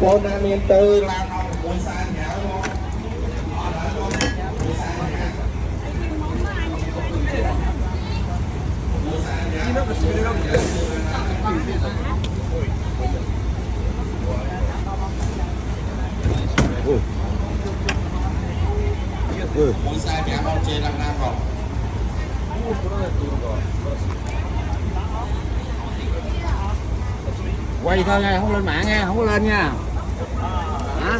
ប្អូនណាមានទៅឡានអស់6សានក្រៅមកអត់ដល់មក6សានក្រៅមួយខ្សែ5មកជេឡើងណាបងquay thôi nha, không lên mạng nha, không có lên nha hả.